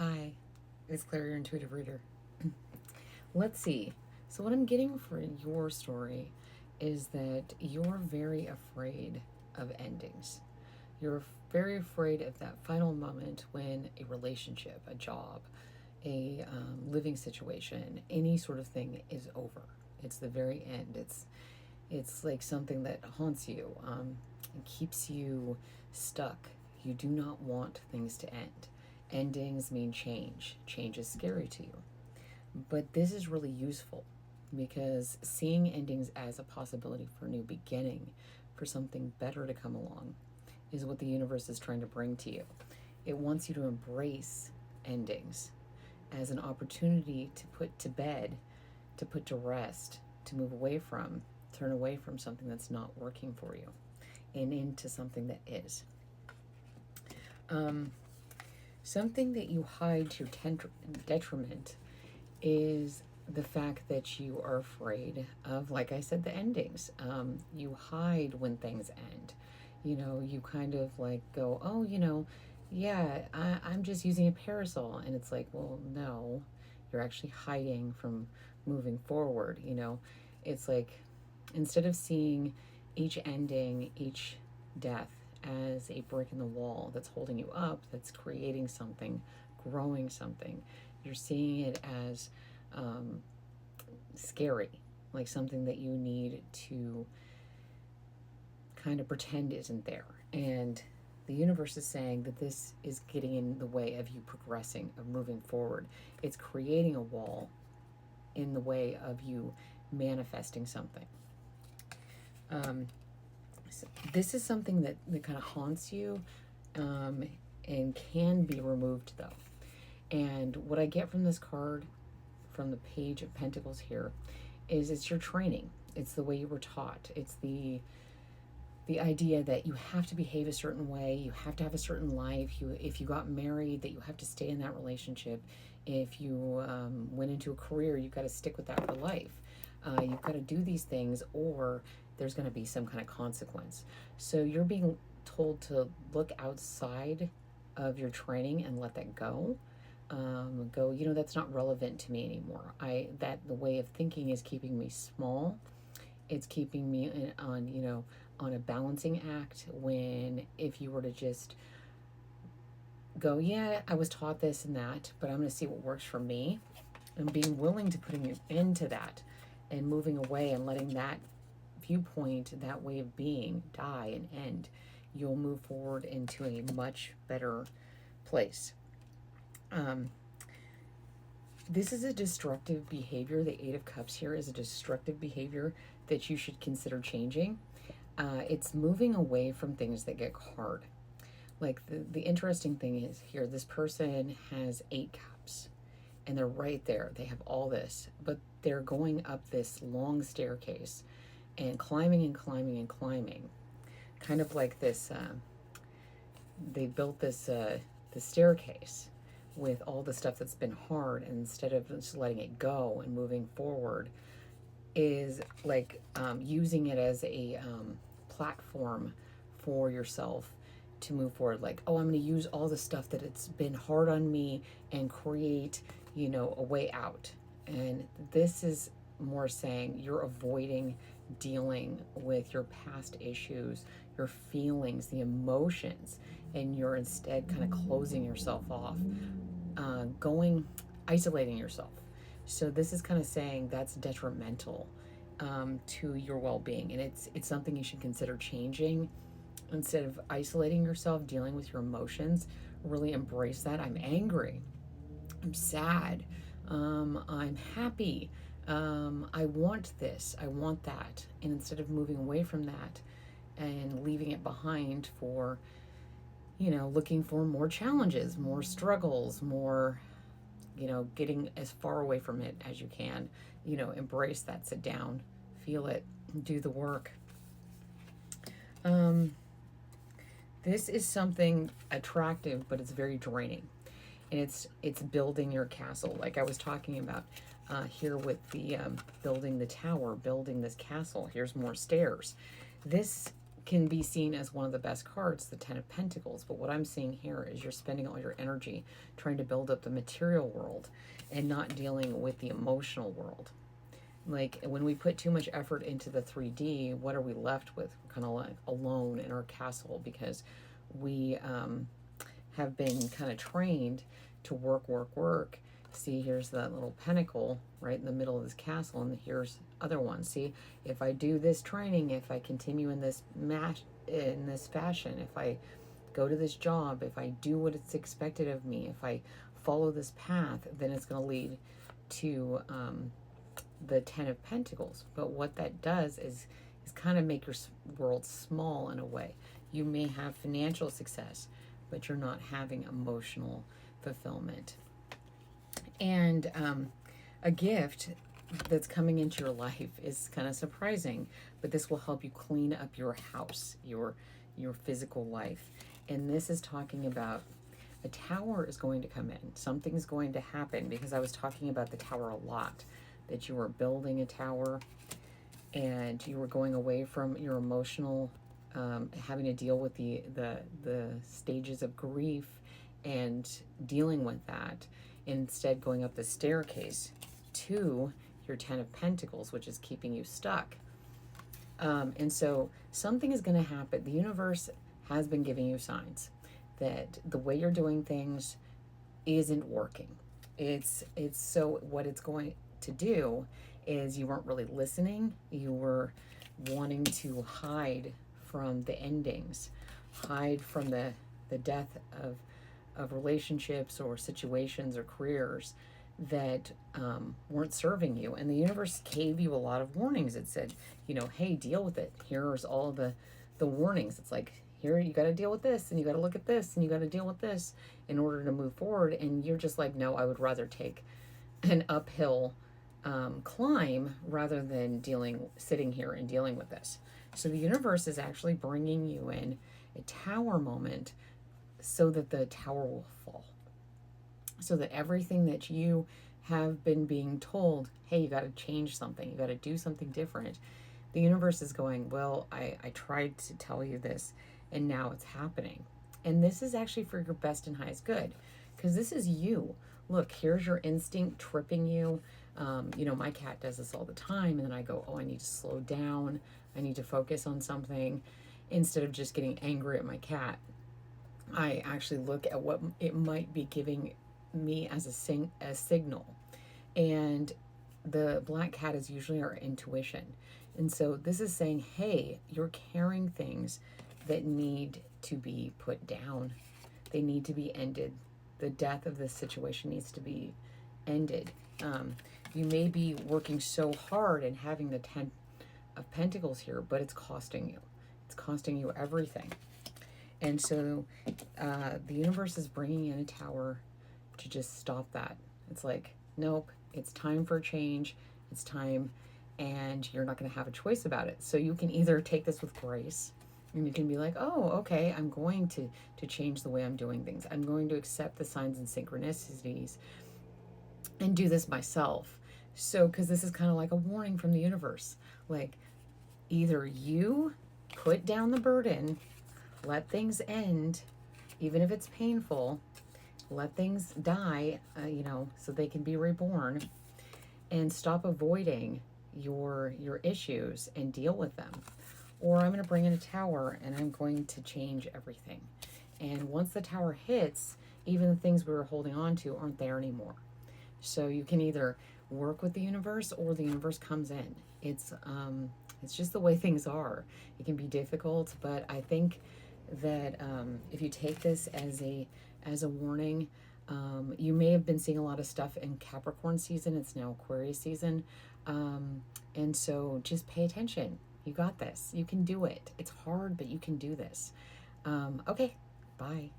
Hi, it's Claire, your intuitive reader. Let's see. So, what I'm getting for your story is that you're very afraid of endings. You're very afraid of that final moment when a relationship, a job, a living situation, any sort of thing is over. It's the very end. It's like something that haunts you, and keeps you stuck. You do not want things to end. Endings mean change. Change is scary to you. But this is really useful because seeing endings as a possibility for a new beginning, for something better to come along, is what the universe is trying to bring to you. It wants you to embrace endings as an opportunity to put to bed, to put to rest, to move away from, turn away from something that's not working for you and into something that is. Um, Something that you hide to your detriment is the fact that you are afraid of, like I said, the endings. You hide when things end. You kind of like go, oh, yeah, I'm just using a parasol. And it's like, well, no, you're actually hiding from moving forward. It's like instead of seeing each ending, each death as a brick in the wall that's holding you up, that's creating something, growing something, you're seeing it as um, scary, like something that you need to kind of pretend isn't there. And the universe is saying that this is getting in the way of you progressing, of moving forward. It's creating a wall in the way of you manifesting something. Um, so this is something that kind of haunts you, um, and can be removed though. And what I get from this card, from the Page of Pentacles here, is it's your training. It's the way you were taught. It's the idea that you have to behave a certain way, you have to have a certain life. If you got married, that you have to stay in that relationship. If you went into a career, you've got to stick with that for life. You've got to do these things, or there's going to be some kind of consequence. So you're being told to look outside of your training and let that go. Go, that's not relevant to me anymore. The way of thinking is keeping me small. It's keeping me on a balancing act, when if you were to just go, yeah, I was taught this and that, but I'm going to see what works for me, and being willing to putting you into that and moving away and letting that viewpoint, that way of being, die and end, you'll move forward into a much better place. This is a destructive behavior. The Eight of Cups here is a destructive behavior that you should consider changing. It's moving away from things that get hard. Like the interesting thing is here, this person has 8 cups and they're right there. They have all this, but they're going up this long staircase and climbing and climbing and climbing. Kind of like this, they built this staircase with all the stuff that's been hard, and instead of just letting it go and moving forward, is like using it as a platform for yourself to move forward. Like, oh, I'm going to use all the stuff that it's been hard on me and create, a way out. And this is more saying you're avoiding dealing with your past issues, your feelings, the emotions, and you're instead kind of closing yourself off, isolating yourself. So this is kind of saying that's detrimental to your well-being, and it's something you should consider changing. Instead of isolating yourself, dealing with your emotions, really embrace that. I'm angry, I'm sad, I'm happy, I want this, I want that. And instead of moving away from that and leaving it behind for, looking for more challenges, more struggles, more, getting as far away from it as you can, embrace that, sit down, feel it, do the work. This is something attractive, but it's very draining. And it's building your castle, like I was talking about here with the building the tower, building this castle. Here's more stairs. This can be seen as one of the best cards, the Ten of Pentacles. But what I'm seeing here is you're spending all your energy trying to build up the material world and not dealing with the emotional world. Like when we put too much effort into the 3D, what are we left with? We're kind of like alone in our castle because we have been kind of trained to work, work, work. See, here's that little pentacle right in the middle of this castle, and here's other ones. See, if I do this training, if I continue in this fashion, if I go to this job, if I do what it's expected of me, if I follow this path, then it's going to lead to the Ten of Pentacles. But what that does is kind of make your world small in a way. You may have financial success, but you're not having emotional fulfillment. And a gift that's coming into your life is kind of surprising, but this will help you clean up your house, your physical life. And this is talking about a tower is going to come in. Something's going to happen, because I was talking about the tower a lot, that you were building a tower and you were going away from your emotional, having to deal with the stages of grief and dealing with that, instead going up the staircase to your Ten of Pentacles, which is keeping you stuck. And so something is going to happen. The universe has been giving you signs that the way you're doing things isn't working. It's so what it's going to do is you weren't really listening. You were wanting to hide from the endings, hide from the death of relationships or situations or careers that weren't serving you. And the universe gave you a lot of warnings. It said, hey, deal with it. Here's all the warnings. It's like, here, you got to deal with this, and you got to look at this, and you got to deal with this in order to move forward. And you're just like, no, I would rather take an uphill climb rather than sitting here and dealing with this. So the universe is actually bringing you in a tower moment so that the tower will fall. So that everything that you have been being told, hey, you got to change something, you got to do something different. The universe is going, well, I tried to tell you this, and now it's happening. And this is actually for your best and highest good, because this is you. Look, here's your instinct tripping you. My cat does this all the time, and then I go, oh, I need to slow down. I need to focus on something. Instead of just getting angry at my cat, I actually look at what it might be giving me as a signal. And the black cat is usually our intuition. And so this is saying, hey, you're carrying things that need to be put down. They need to be ended. The death of this situation needs to be ended. You may be working so hard and having the Ten of Pentacles here, but it's costing you. It's costing you everything. And so the universe is bringing in a tower to just stop that. It's like, nope, it's time for a change. It's time, and you're not going to have a choice about it. So you can either take this with grace, and you can be like, oh, okay, I'm going to change the way I'm doing things. I'm going to accept the signs and synchronicities and do this myself. So, because this is kind of like a warning from the universe. Like, either you put down the burden, let things end, even if it's painful, let things die, so they can be reborn, and stop avoiding your issues and deal with them. Or I'm going to bring in a tower and I'm going to change everything. And once the tower hits, even the things we were holding on to aren't there anymore. So you can either work with the universe or the universe comes in. It's just the way things are. It can be difficult, but I think that if you take this as a warning, you may have been seeing a lot of stuff in Capricorn season. It's now Aquarius season. And so just pay attention. You got this. You can do it. It's hard, but you can do this. Okay, bye.